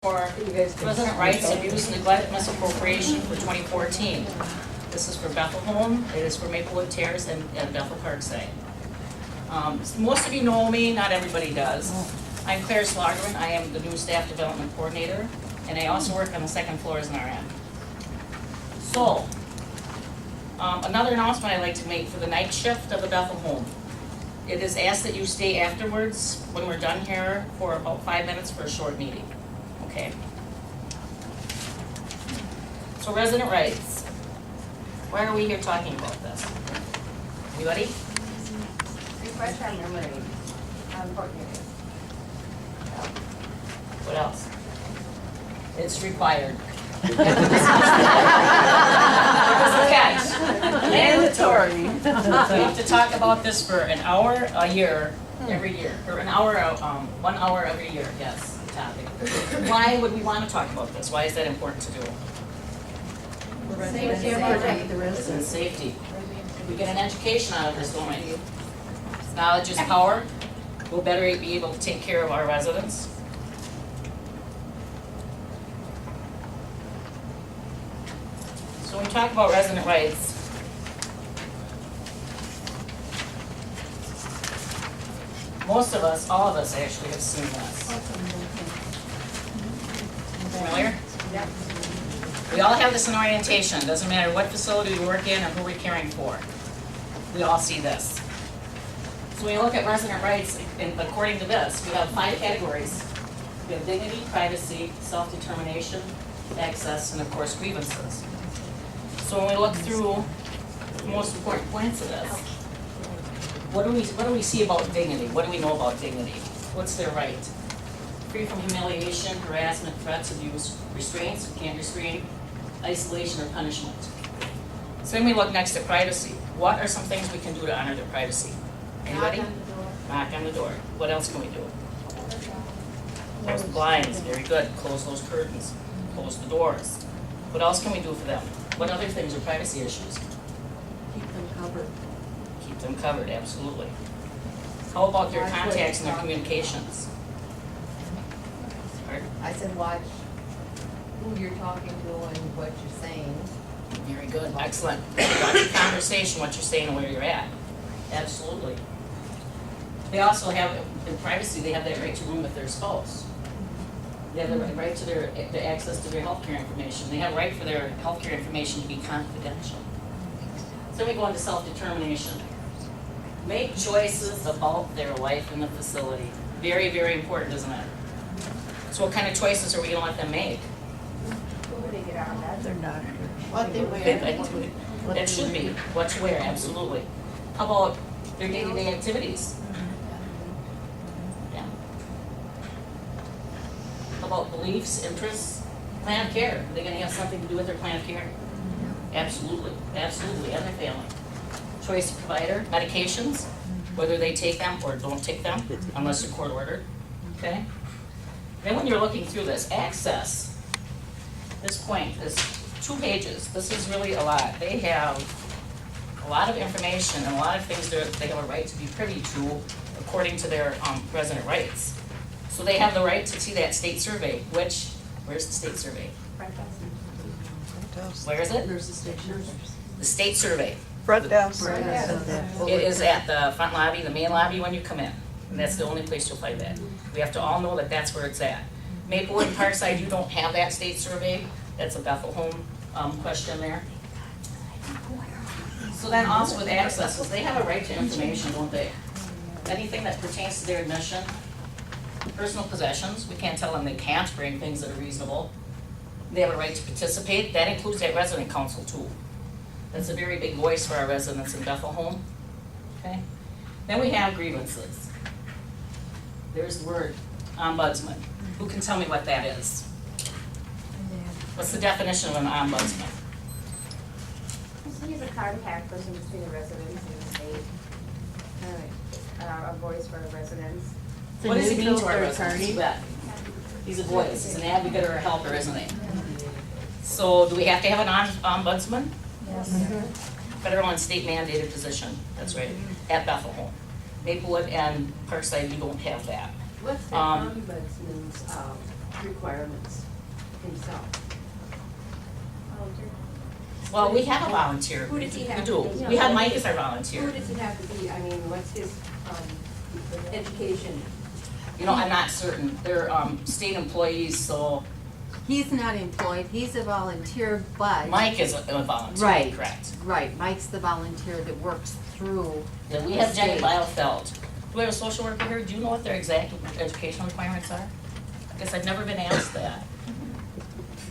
for resident rights, abuse, neglect, misappropriation for 2014. This is for Bethel Home, it is for Maplewood Terrace and Bethel Parkside. Most of you know me, not everybody does. I'm Claire Slagerman, I am the new staff development coordinator, and I also work on the second floor as an RM. So, another announcement I'd like to make for the night shift of the Bethel Home. It is asked that you stay afterwards when we're done here for about 5 minutes for a short meeting, okay? So resident rights. Why are we here talking about this? Anybody? Refresh our memory on court hearings. What else? It's required. Mandatory. We have to talk about this for an hour a year, every year, or an hour, 1 hour every year, yes, the topic. Why would we want to talk about this? Why is that important to do? Safety and protect the residents. And safety. We get an education out of this, don't we? Knowledge is power. We'll better be able to take care of our residents. So when we talk about resident rights, most of us, all of us actually have seen this. Familiar? Yep. We all have this in orientation. Doesn't matter what facility we work in or who we're caring for. We all see this. So when you look at resident rights, and according to this, we have 5 categories. We have dignity, privacy, self-determination, access, and of course grievances. So when we look through the most important points of this, what do we see about dignity? What do we know about dignity? What's their right? Free from humiliation, harassment, threats, abuse, restraints, can't restrain, isolation, or punishment. So then we look next at privacy. What are some things we can do to honor their privacy? Anybody? Knock on the door. What else can we do? Close the blinds, very good. Close those curtains. Close the doors. What else can we do for them? What other things are privacy issues? Keep them covered. Keep them covered, absolutely. How about their contacts and their communications? Pardon? I said watch who you're talking to and what you're saying. Very good, excellent. Watch your conversation, what you're saying, and where you're at. Absolutely. They also have, in privacy, they have that right to room with their spouse. They have the right to the access to their healthcare information. They have a right for their healthcare information to be confidential. So then we go into self-determination. Make choices about their life in the facility. Very, very important, isn't it? So what kind of choices are we gonna let them make? Who would they get out of that? Their doctor. What they wear. That should be, what to wear, absolutely. How about their day-to-day activities? Yeah. How about beliefs, interests, plan of care? Are they gonna have something to do with their plan of care? Absolutely, absolutely, and their family. Choice of provider, medications, whether they take them or don't take them, unless they're court ordered, okay? Then when you're looking through this, access, this point is 2 pages. This is really a lot. They have a lot of information and a lot of things that they have a right to be privy to according to their resident rights. So they have the right to see that state survey, which, where's the state survey? Where is it? There's the station. The state survey. Front desk. It is at the front lobby, the main lobby when you come in. And that's the only place you'll find that. We have to all know that that's where it's at. Maplewood and Parkside, you don't have that state survey. That's a Bethel Home question there. So then also with accesses, they have a right to information, don't they? Anything that pertains to their admission, personal possessions, we can't tell them they can't bring things that are reasonable. They have a right to participate. That includes that resident council too. That's a very big voice for our residents in Bethel Home. Okay. Then we have grievances. There's the word ombudsman. Who can tell me what that is? What's the definition of an ombudsman? He's a contact person between the residents and the state. A voice for the residents. What does it mean to our residents? Beth? He's a voice. He's an advocate or a helper, isn't he? So do we have to have an ombudsman? Yes. Federal and state mandated position. That's right. At Bethel Home. Maplewood and Parkside, you don't have that. What's the ombudsman's requirements himself. Well, we have a volunteer. Who does he have We to do. be? We have Mike as our Who volunteer. does he have to be? I mean, what's his, education? You know, I'm not certain. They're, state employees, so He's not employed, he's a volunteer, but. Mike is a volunteer, Right. correct? Right, Mike's the volunteer that works through. Then we the have Jenny state. Bielefeld. Do we have a social worker here? Do you know what their exact educational requirements are? I guess I've never been asked that.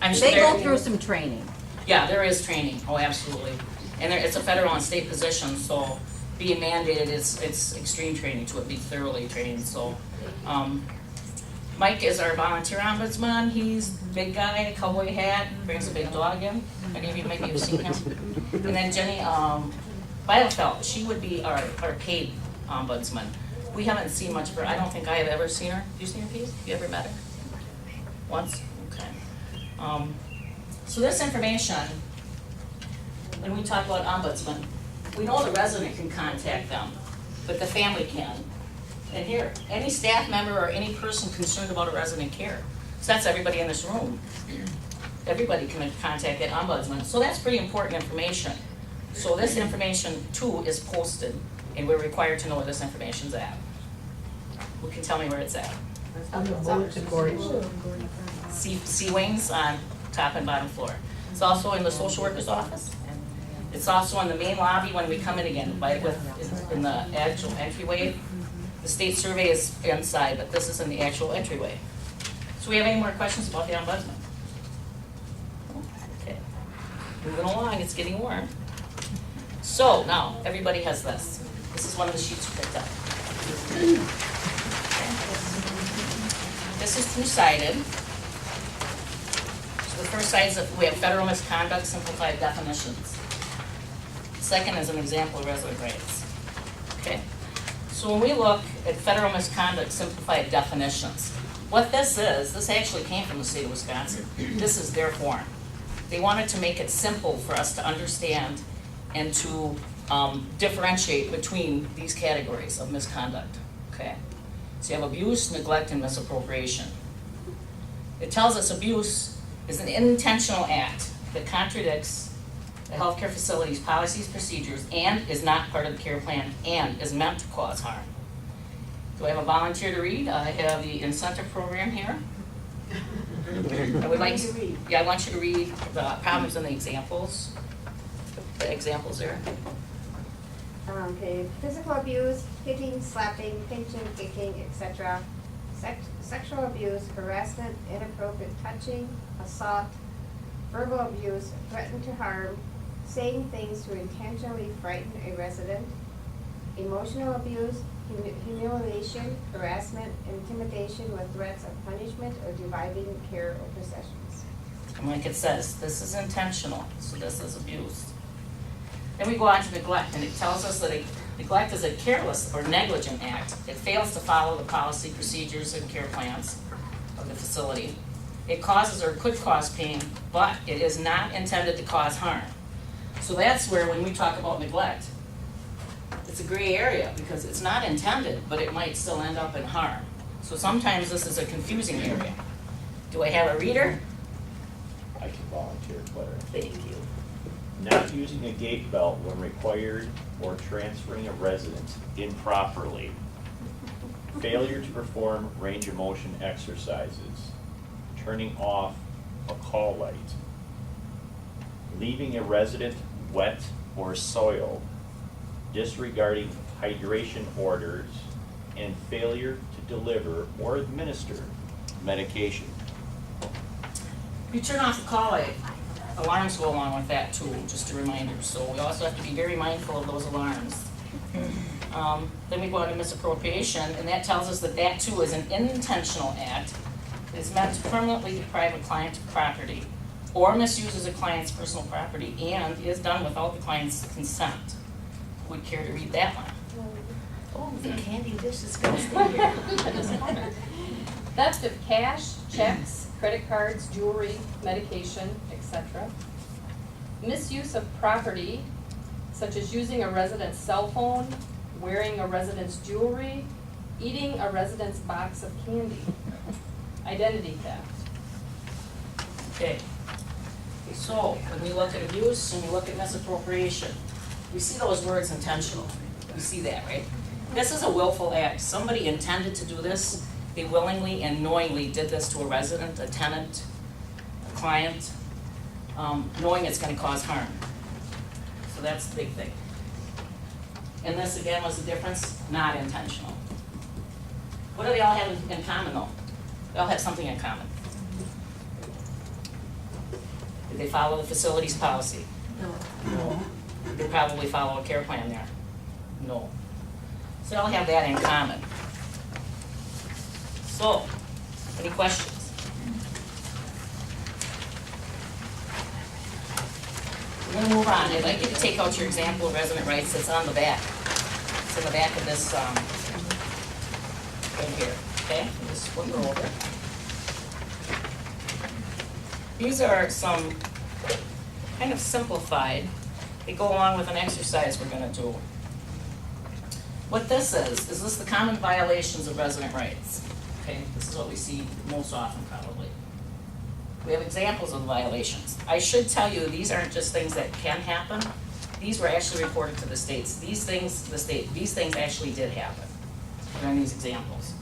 I'm sure They go there- through some training. Yeah, there is training, oh, absolutely. And it's a federal and state position, so being mandated, it's extreme training to be thoroughly trained, so. Mike is our volunteer ombudsman, he's a big guy, cowboy hat, brings a big dog in. Any of you maybe have seen him. And then Jenny, Bielefeld, she would be our paid ombudsman. We haven't seen much of her, I don't think I have ever seen her. Have you seen her, Pete? You ever met her? Once? Okay. So this information, when we talk about ombudsman, we know the resident can contact them, but the family can. And here, any staff member or any person concerned about a resident care, so that's everybody in this room. Everybody can contact that ombudsman, so that's pretty important information. So this information too is posted, and we're required to know where this information's at. Who can tell me where it's at? On the bulletin board. C wings on top and bottom floor. It's also in the social worker's office. It's also in the main lobby when we come in again, in the actual entryway. The state survey is inside, but this is in the actual entryway. So we have any more questions about the ombudsman? Okay, moving along, it's getting warm. So now, everybody has this. This is one of the sheets you picked up. This is two-sided. So the first side is we have federal misconduct, simplified definitions. Second is an example of resident rights. Okay? So when we look at federal misconduct, simplified definitions, what this is, this actually came from the state of Wisconsin. This is their form. They wanted to make it simple for us to understand and to differentiate between these categories of misconduct. Okay? So you have abuse, neglect, and misappropriation. It tells us abuse is an intentional act that contradicts the healthcare facility's policies, procedures, and is not part of the care plan, and is meant to cause harm. Do I have a volunteer to read? I have the incentive program here. I would like to, yeah, I want you to read the problems and the examples. The examples there. Okay, physical abuse, hitting, slapping, pinching, kicking, etc. Sexual abuse, harassment, inappropriate touching, assault, verbal abuse, threaten to harm, saying things to intentionally frighten a resident, emotional abuse, humiliation, harassment, intimidation with threats of punishment or dividing care or possessions. And like it says, this is intentional, so this is abuse. Then we go on to neglect, and it tells us that neglect is a careless or negligent act. It fails to follow the policy, procedures, and care plans of the facility. It causes or could cause pain, but it is not intended to cause harm. So that's where, when we talk about neglect, it's a gray area because it's not intended, but it might still end up in harm. So sometimes this is a confusing area. Do I have a reader? I can volunteer, Claire. Thank you. Not using a gate belt when required or transferring a resident improperly. Failure to perform range of motion exercises. Turning off a call light. Leaving a resident wet or soiled. Disregarding hydration orders. And failure to deliver or administer medication. If you turn off the call light, alarms go along with that too, just a reminder. So we also have to be very mindful of those alarms. Then we go on to misappropriation, and that tells us that that too is an intentional act. It's meant to permanently deprive a client of property or misuses a client's personal property and is done without the client's consent. Would care to read that one? Oh, the candy dish is gonna stay here. Theft of cash, checks, credit cards, jewelry, medication, etc. Misuse of property, such as using a resident's cell phone, wearing a resident's jewelry, eating a resident's box of candy. Identity theft. Okay. So, when we look at abuse and we look at misappropriation, we see those words intentional. We see that, right? This is a willful act. Somebody intended to do this. They willingly and knowingly did this to a resident, a tenant, a client, knowing it's gonna cause harm. So that's the big thing. And this again was the difference, not intentional. What do they all have in common though? They all have something in common. Did they follow the facility's policy? No. Did they probably follow a care plan there? No. So they all have that in common. So, any questions? We're gonna move on. I'd like you to take out your example of resident rights. It's on the back. It's in the back of this, right here, okay? Just flip her over. These are some kind of simplified. They go along with an exercise we're gonna do. What this is this the common violations of resident rights? Okay, this is what we see most often probably. We have examples of the violations. I should tell you, these aren't just things that can happen. These were actually reported to the states. These things actually did happen during these examples.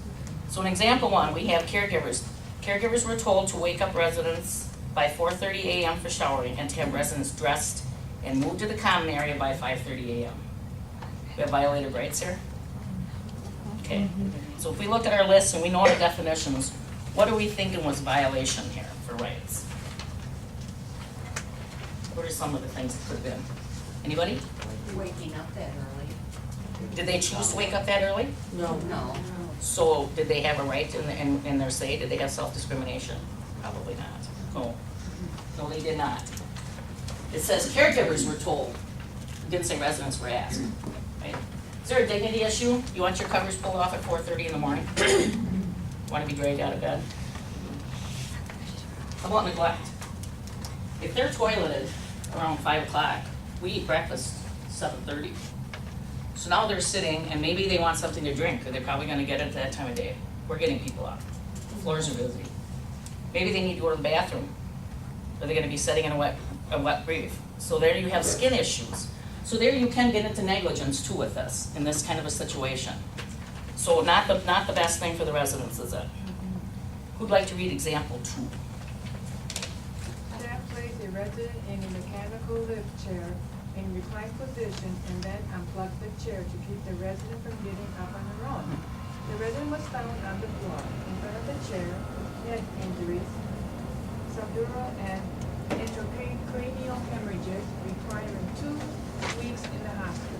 So in example one, we have caregivers. Caregivers were told to wake up residents by 4:30 a.m. for showering and to have residents dressed and moved to the common area by 5:30 a.m. We have violated rights here? Okay, so if we look at our list and we know our definitions, what are we thinking was violation here for rights? What are some of the things it could have been? Anybody? Waking up that early. Did they choose to wake up that early? No. So did they have a right in their say? Did they have self-discrimination? Probably not. No. No, they did not. It says caregivers were told. It didn't say residents were asked. Right? Is there a dignity issue? You want your covers pulled off at 4:30 in the morning? Want to be dragged out of bed? How about neglect? If they're toileted around 5 o'clock, we eat breakfast 7:30. So now they're sitting and maybe they want something to drink, or they're probably gonna get it at that time of day. We're getting people up. The floors are busy. Maybe they need to go to the bathroom. Are they gonna be sitting in a wet brief? So there you have skin issues. So there you can get into negligence too with this, in this kind of a situation. So not the best thing for the residents, is it? Who'd like to read example 2? Staff placed a resident in a mechanical lift chair in reclined position and then unplugged the chair to keep the resident from getting up on her own. The resident was found on the floor in front of the chair, head injuries, subdural and intracranial hemorrhages requiring 2 weeks in the hospital.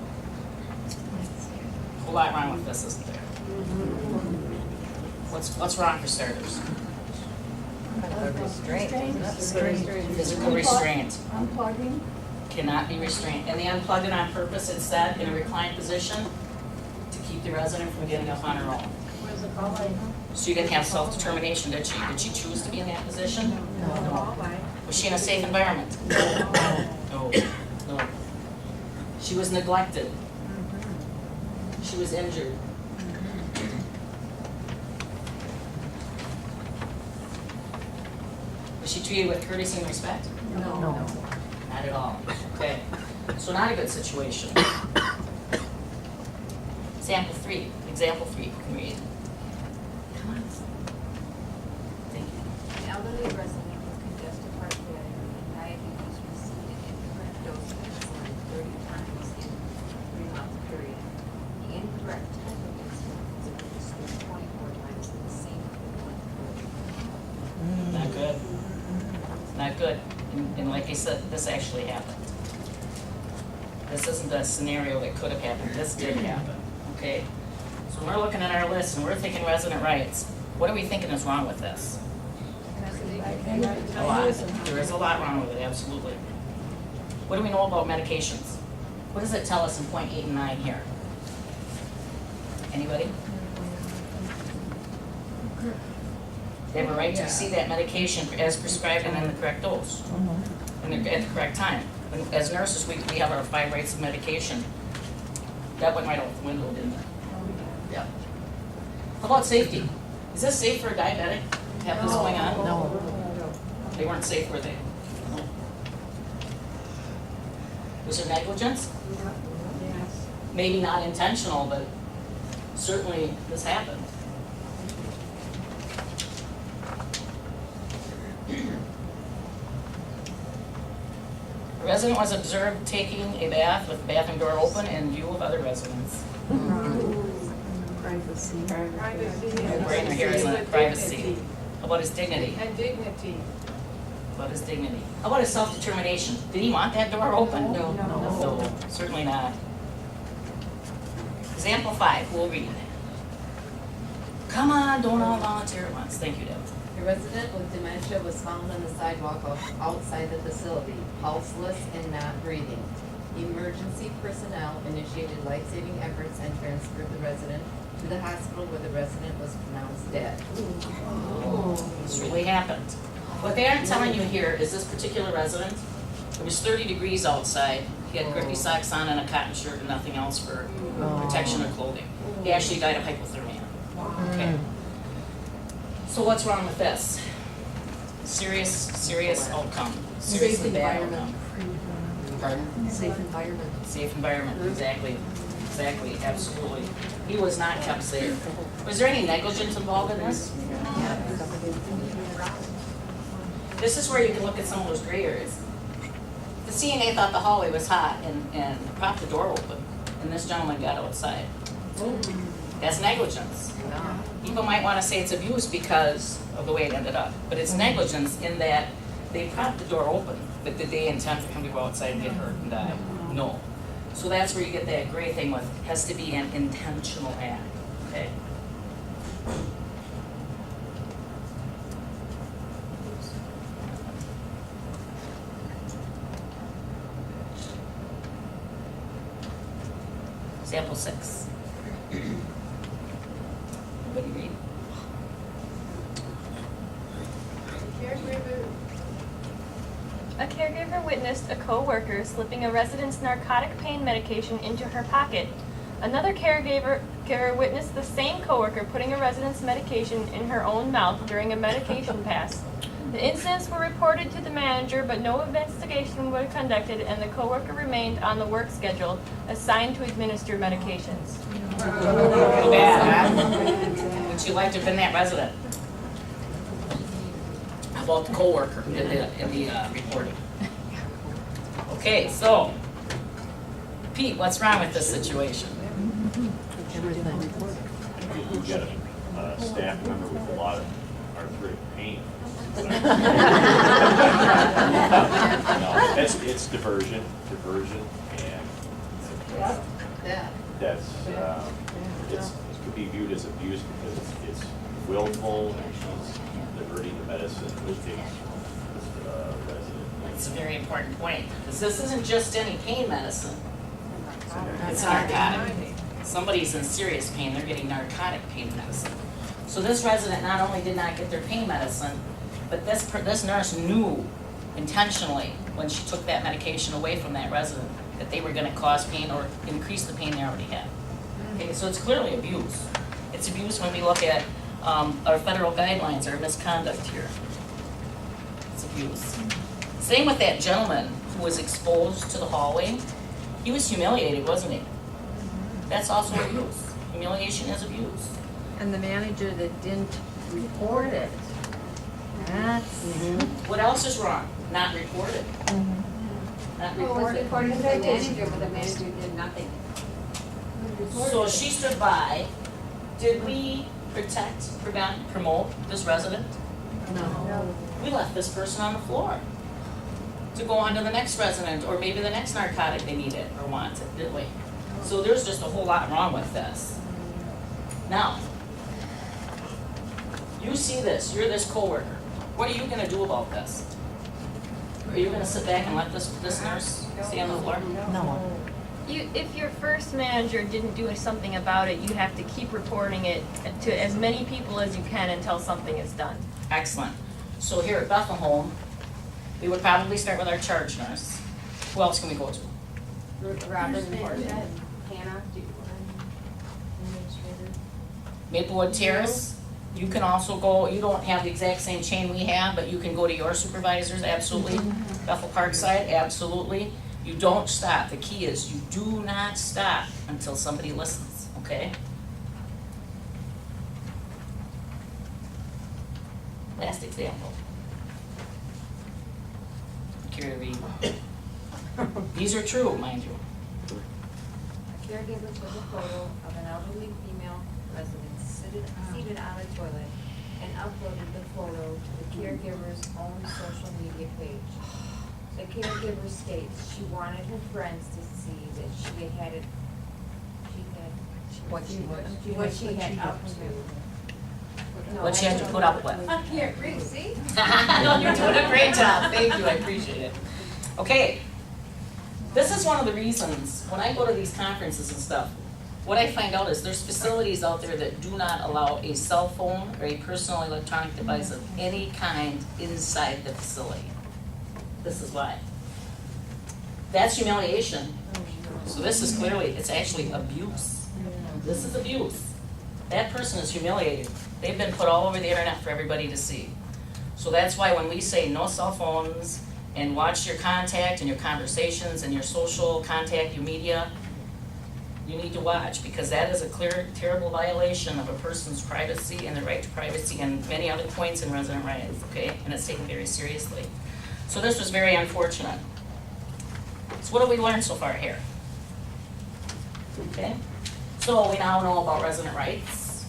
A whole lot wrong with this, isn't there? What's wrong for starters? Physical restraint. Unplugging. Cannot be restrained. And they unplugged it on purpose, it said, in a reclined position to keep the resident from getting up on her own. Was the call light? So you didn't have self-determination, did she? Did she choose to be in that position? Call light. Was she in a safe environment? No. No. She was neglected. She was injured. Was she treated with courtesy and respect? No. Not at all. Okay. So not a good situation. Example 3. Example 3. You can read. Come on. Thank you. An elderly resident with congestive heart failure and diabetes received an incorrect dose of insulin 30 times in a 3-month period. The incorrect type of insulin was administered 24 times in the same equivalent period. Not good. Not good. And like I said, this actually happened. This isn't a scenario that could have happened. This did happen. Okay? So when we're looking at our list and we're thinking resident rights, what are we thinking is wrong with this? A lot. There is a lot wrong with it, absolutely. What do we know about medications? What does it tell us in point 8 and 9 here? Anybody? They have a right to receive that medication as prescribed and in the correct dose, and at the correct time. And as nurses, we have our 5 rights of medication. That went right out the window, didn't it? Yeah. How about safety? Is this safe for a diabetic to have this going on? No. They weren't safe, were they? Was there negligence? Yes. Maybe not intentional, but certainly this happened. A resident was observed taking a bath with the bathroom door open in view of other residents. Privacy. Privacy. Right here is not privacy. How about his dignity? And dignity. How about his dignity? How about his self-determination? Did he want that door open? No. No, certainly not. Example 5, we'll read. Come on, don't all volunteer at once. Thank you, Deb. A resident with dementia was found on the sidewalk outside the facility, pulseless and not breathing. Emergency personnel initiated life-saving efforts and transferred the resident to the hospital where the resident was pronounced dead. This really happened. What they aren't telling you here is this particular resident, it was 30 degrees outside. He had grippy socks on and a cotton shirt and nothing else for protection or clothing. He actually died of hypothermia. Okay. So what's wrong with this? Serious outcome. Seriously bad outcome. Pardon? Safe environment. Safe environment, exactly, absolutely. He was not kept safe. Was there any negligence involved in this? This is where you can look at some of those gray areas. The CNA thought the hallway was hot and propped the door open, and this gentleman got outside. That's negligence. People might want to say it's abuse because of the way it ended up, but it's negligence in that they propped the door open, but did they intend for him to go outside and get hurt and die? No. So that's where you get that gray thing with, has to be an intentional act, okay? Example 6. What do you read? Caregiver. A caregiver witnessed a co-worker slipping a resident's narcotic pain medication into her pocket. Another caregiver witnessed the same co-worker putting a resident's medication in her own mouth during a medication pass. The incidents were reported to the manager, but no investigation was conducted, and the co-worker remained on the work schedule assigned to administer medications. Too bad, huh? Would you like to have been that resident? How about the coworker in the reporting? Okay, so, Pete, what's wrong with this situation? We've got a staff member with a lot of arthritic pain. No, it's diversion, and Yeah. that's, it could be viewed as abuse because it's willful, and she's diverting the medicine with the resident. It's a very important point, because this isn't just any pain medicine. It's narcotic. Somebody's in serious pain, they're getting narcotic pain medicine. So this resident not only did not get their pain medicine, but this nurse knew intentionally when she took that medication away from that resident that they were gonna cause pain or increase the pain they already had. Okay, so it's clearly abuse. It's abuse when we look at our federal guidelines, our misconduct here. It's abuse. Same with that gentleman who was exposed to the hallway. He was humiliated, wasn't he? That's also abuse. Humiliation is abuse. And the manager that didn't report it. That's. What else is wrong? Not reported. Not Well, it was reported. reported to the manager, but the manager did nothing. So she stood by. Did we protect, prevent, promote this resident? No. We left this person on the floor to go on to the next resident or maybe the next narcotic they needed or wanted, didn't we? So there's just a whole lot wrong with this. Now, you see this, you're this coworker. What are you gonna do about this? Are you gonna sit back and let this nurse stay on the floor? No. If your first manager didn't do something about it, you have to keep reporting it to as many people as you can until something is done. Excellent. So here at Bethel Home, we would probably start with our charge nurse. Who else can we go to? Robin reported it. Hannah, Maplewood Terrace, You can also go, you don't have the exact same chain we have, but you can go to your supervisors, absolutely. Bethel Parkside, absolutely. You don't stop. The key is you do not stop until somebody listens, okay? Last example. Care to read? These are true, mind you. A caregiver took a photo of an elderly female resident seated on a toilet and uploaded the photo to the caregiver's own social media page. The caregiver states she wanted her friends to see that she had it, What she was. what she had up to. No, What you have to put up with. I can't read, see? No, you're doing a great job, thank you, I appreciate it. Okay, this is one of the reasons, when I go to these conferences and stuff, what I find out is there's facilities out there that do not allow a cell phone or a personal electronic device of any kind inside the facility. This is why. That's humiliation. So this is clearly, it's actually abuse. This is abuse. That person is humiliated. They've been put all over the internet for everybody to see. So that's why when we say no cell phones and watch your contact and your conversations and your social contact, your media, you need to watch, because that is a clear, terrible violation of a person's privacy and the right to privacy and many other points in resident rights, okay? And it's taken very seriously. So this was very unfortunate. So what have we learned so far here? Okay, so we now know about resident rights,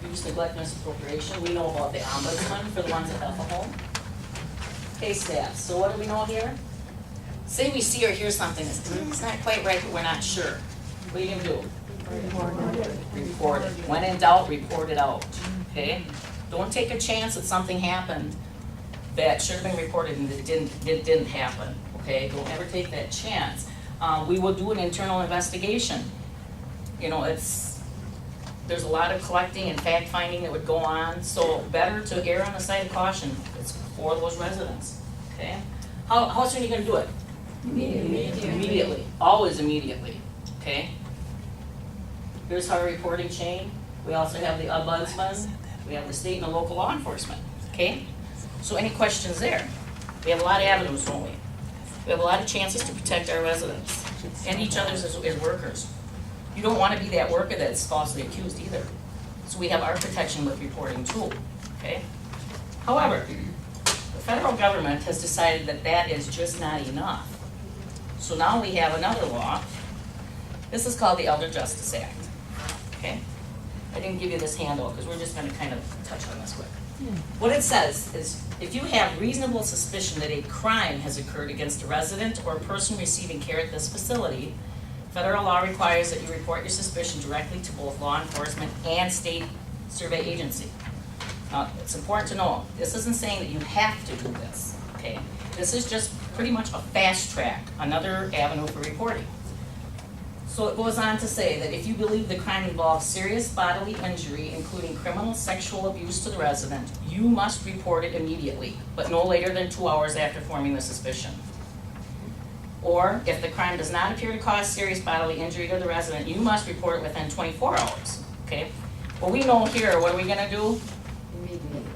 abuse, neglect, misappropriation. We know about the ombudsman for the ones that have a home. Okay, staff, so what do we know here? Say we see or hear something that's it's not quite right, but we're not sure. What are you gonna do? Report it. When in doubt, report it out, okay? Don't take a chance that something happened that should have been reported and it didn't happen, okay? Don't ever take that chance. We will do an internal investigation. You know, there's a lot of collecting and fact finding that would go on, so better to err on the side of caution. It's for those residents, okay? How soon are you gonna do it? Immediately, always immediately, okay? Here's our reporting chain. We also have the ombudsman, we have the state and the local law enforcement, okay? So any questions there? We have a lot of avenues, don't we? We have a lot of chances to protect our residents and each other as workers. You don't want to be that worker that's falsely accused either. So we have our protection with reporting too, okay? However, the federal government has decided that that is just not enough. So now we have another law. This is called the Elder Justice Act, okay? I didn't give you this handout because we're just going to kind of touch on this quick. What it says is, if you have reasonable suspicion that a crime has occurred against a resident or a person receiving care at this facility, federal law requires that you report your suspicion directly to both law enforcement and state survey agency. Now, it's important to know, this isn't saying that you have to do this, okay? This is just pretty much a fast track, another avenue for reporting. So it goes on to say that if you believe the crime involves serious bodily injury, including criminal sexual abuse to the resident, you must report it immediately, but no later than 2 hours after forming the suspicion. Or if the crime does not appear to cause serious bodily injury to the resident, you must report it within 24 hours, okay? Well, we know here, what are we gonna do?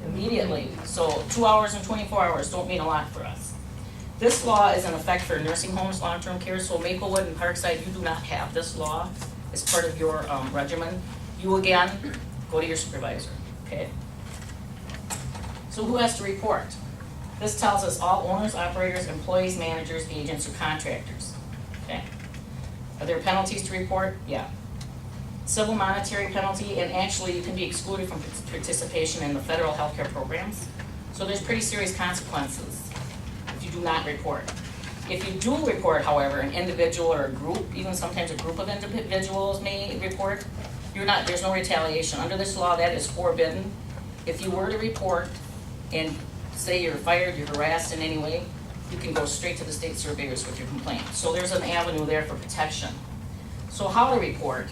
Immediately. So 2 hours and 24 hours don't mean a lot for us. This law is in effect for nursing homes, long-term care, so Maplewood and Parkside, you do not have this law as part of your regimen. You again, go to your supervisor, okay? So who has to report? This tells us all owners, operators, employees, managers, agents, or contractors, okay? Are there penalties to report? Yeah. Civil monetary penalty, and actually you can be excluded from participation in the federal healthcare programs. So there's pretty serious consequences if you do not report. If you do report, however, an individual or a group, even sometimes a group of individuals may report, there's no retaliation. Under this law, that is forbidden. If you were to report and say you're fired, you're harassed in any way, you can go straight to the state surveyors with your complaint. So there's an avenue there for protection. So how to report?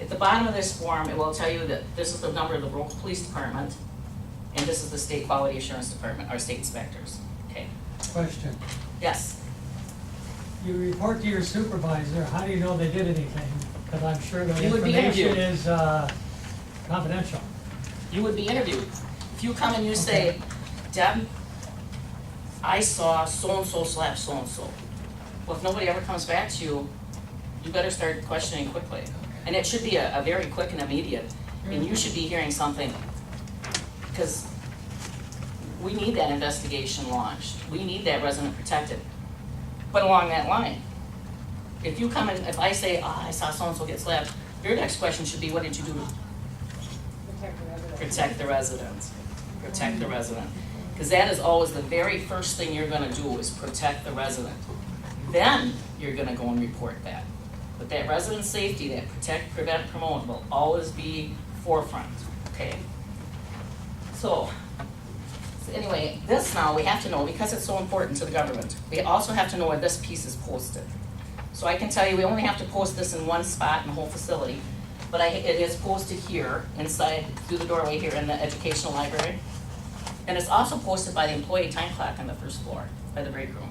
At the bottom of this form, it will tell you that this is the number of the local police department, and this is the state quality assurance department, our state inspectors, okay? Question. Yes? You report to your supervisor, how do you know they did anything? Because I'm sure the You would be information interviewed. is confidential. You would be interviewed. If you come and you say, Deb, I saw so-and-so slap so-and-so. Well, if nobody ever comes back to you, you better start questioning quickly. And it should be a very quick and immediate, and you should be hearing something, because we need that investigation launched. We need that resident protected. But along that line, if you come in, if I say, I saw so-and-so get slapped, your next question should be, what did you do? Protect the residents. Protect the resident. Because that is always the very first thing you're gonna do is protect the resident. Then you're gonna go and report that. But that resident safety, that protect, prevent, promote will always be forefront, okay? So anyway, this now we have to know, because it's so important to the government, we also have to know where this piece is posted. So I can tell you, we only have to post this in one spot in the whole facility, but it is posted here, inside, through the doorway here in the educational library. And it's also posted by the employee time clock on the first floor, by the break room,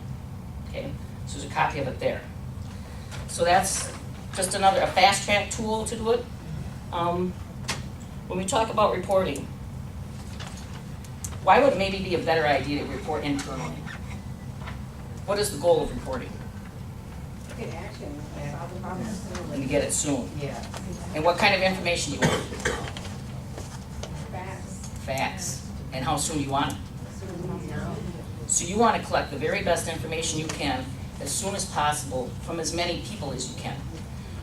okay? So there's a copy of it there. So that's just a fast track tool to do it. When we talk about reporting, why would it maybe be a better idea to report internally? What is the goal of reporting? Get action, solve the problem soon. And to get it soon. Yeah. And what kind of information do you want? Fast. Facts. And how soon do you want it? Soon as possible. So you want to collect the very best information you can as soon as possible from as many people as you can.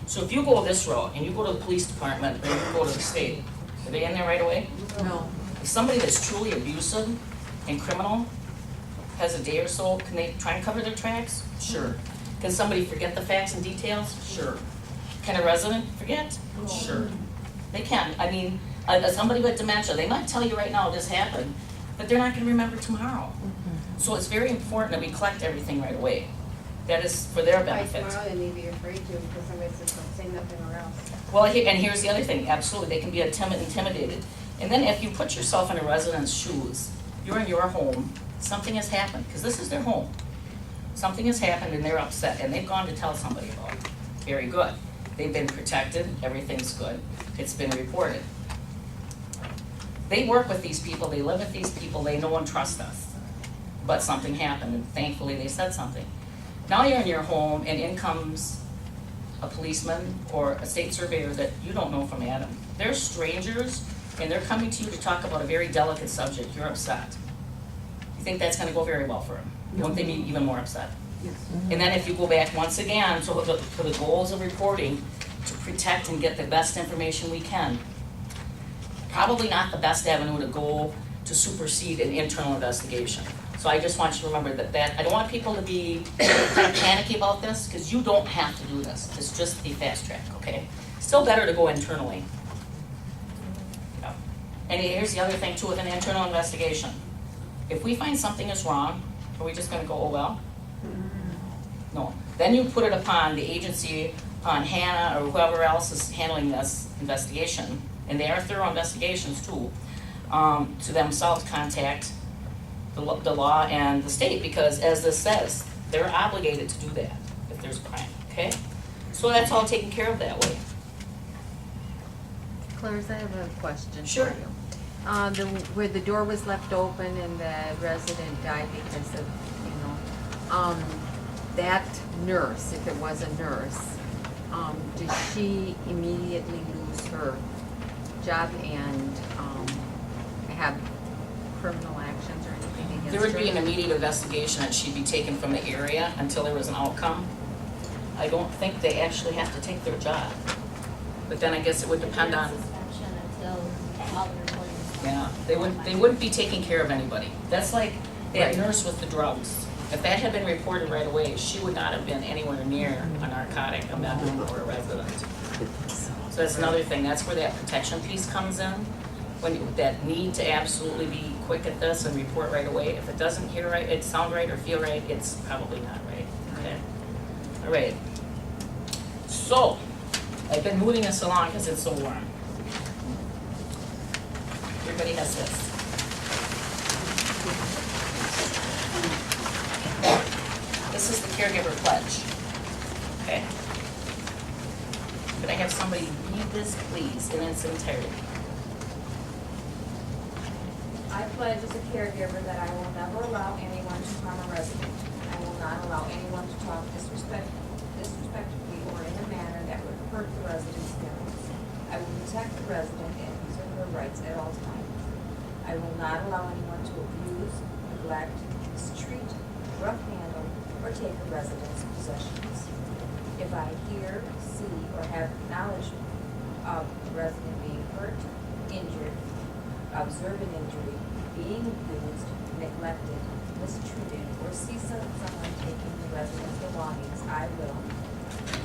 So if you go this route and you go to the police department or you go to the state, are they in there right away? No. If somebody that's truly abusive and criminal has a day or so, can they try and cover their tracks? Sure. Can somebody forget the facts and details? Sure. Can a resident forget? Sure. They can. I mean, somebody with dementia, they might tell you right now this happened, but they're not gonna remember tomorrow. So it's very important that we collect everything right away. That is for their By benefit. tomorrow, they may be afraid to, because somebody says, don't say nothing or else. Well, and here's the other thing, absolutely, they can be intimidated. And then if you put yourself in a resident's shoes, you're in your home, something has happened, because this is their home. Something has happened and they're upset, and they've gone to tell somebody about it. Very good. They've been protected, everything's good, it's been reported. They work with these people, they live with these people, they know and trust us. But something happened, and thankfully they said something. Now you're in your home, and in comes a policeman or a state surveyor that you don't know from Adam. They're strangers, and they're coming to you to talk about a very delicate subject. You're upset. You think that's gonna go very well for them? Won't they be even more upset? And then if you go back once again to the goals of reporting, to protect and get the best information we can, probably not the best avenue to go to supersede an internal investigation. So I just want you to remember that I don't want people to be kind of panicky about this, because you don't have to do this. It's just the fast track, okay? Still better to go internally. Yeah. And here's the other thing too with an internal investigation. If we find something is wrong, are we just gonna go, oh well? No. Then you put it upon the agency, upon Hannah or whoever else is handling this investigation, and they are thorough investigations too, to themselves contact the law and the state, because as this says, they're obligated to do that if there's a crime, okay? So that's all taken care of that way. Clarice, I have a question Sure. for you. Where the door was left open and the resident died because of, that nurse, if it was a nurse, did she immediately lose her job and, have criminal actions or anything against her? There would be an immediate investigation and she'd be taken from the area until there was an outcome. I don't think they actually have to take their job. But then I guess it would depend on, Suspension until all the reporting is done. yeah, they wouldn't be taking care of anybody. That's like that nurse with the drugs. If that had been reported right away, she would not have been anywhere near a narcotic, a member, or a resident. So that's another thing, that's where that protection piece comes in. That need to absolutely be quick at this and report right away. If it doesn't hear right, it sound right or feel right, it's probably not right, okay? All right. So, I've been moving us along because it's so warm. Everybody has this. This is the caregiver pledge, okay? Could I have somebody read this, please, in its entirety? pledge as a caregiver that I will never allow anyone to harm a resident. I will not allow anyone to talk disrespectfully or in a manner that would hurt the resident's feelings. I will protect the resident and his or her rights at all times. I will not allow anyone to abuse, neglect, mistreat, rough handle, or take a resident's possessions. If I hear, see, or have knowledge of a resident being hurt, injured, observe an injury, being abused, neglected, mistreated, or see someone taking the resident's belongings, I will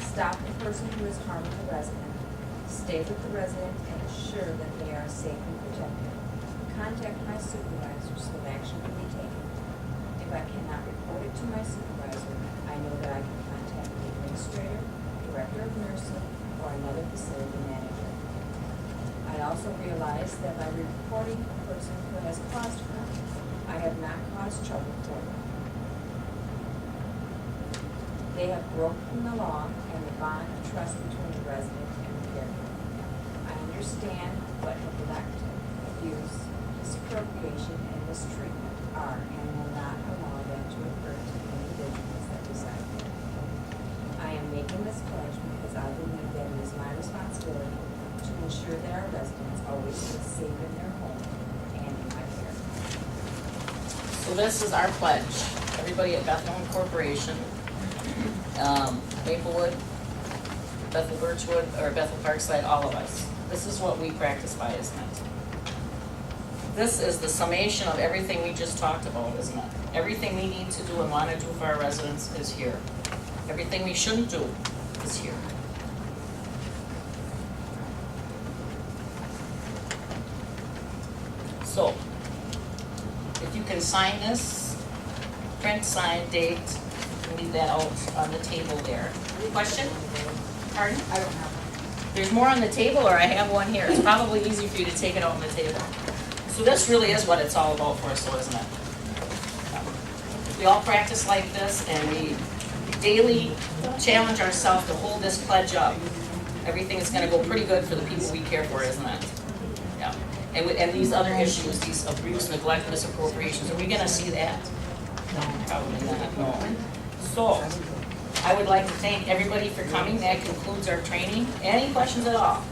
stop the person who is harming the resident, stay with the resident and assure that they are safe and protected, contact my supervisor so that action can be taken. If I cannot report it to my supervisor, I know that I can contact the administrator, director of nursing, or another facility manager. I also realize that by reporting a person who has caused harm, I have not caused trouble for them. They have broken the law and the bond of trust between the resident and the caregiver. I understand what neglect, abuse, misappropriation, and mistreatment are and will not allow them to occur to the individuals that reside there. I am making this pledge because I believe that it is my responsibility to ensure that our residents always feel safe in their home and in my care. So this is our pledge. Everybody at Bethel Corporation, Maplewood, Bethel Birchwood, or Bethel Parkside, all of us. This is what we practice by, isn't it? This is the summation of everything we just talked about, isn't it? Everything we need to do and want to do for our residents is here. Everything we shouldn't do is here. So, if you can sign this, print, sign, date, leave that out on the table there. Question? Pardon? I don't have one. There's more on the table, or I have one here. It's probably easy for you to take it out on the table. So this really is what it's all about for us, so isn't it? We all practice like this, and we daily challenge ourselves to hold this pledge up. Everything is gonna go pretty good for the people we care for, isn't it? Yeah. And these other issues, these abuse, neglect, misappropriations, are we gonna see that? No, probably not, no. So, I would like to thank everybody for coming. That concludes our training. Any questions at all?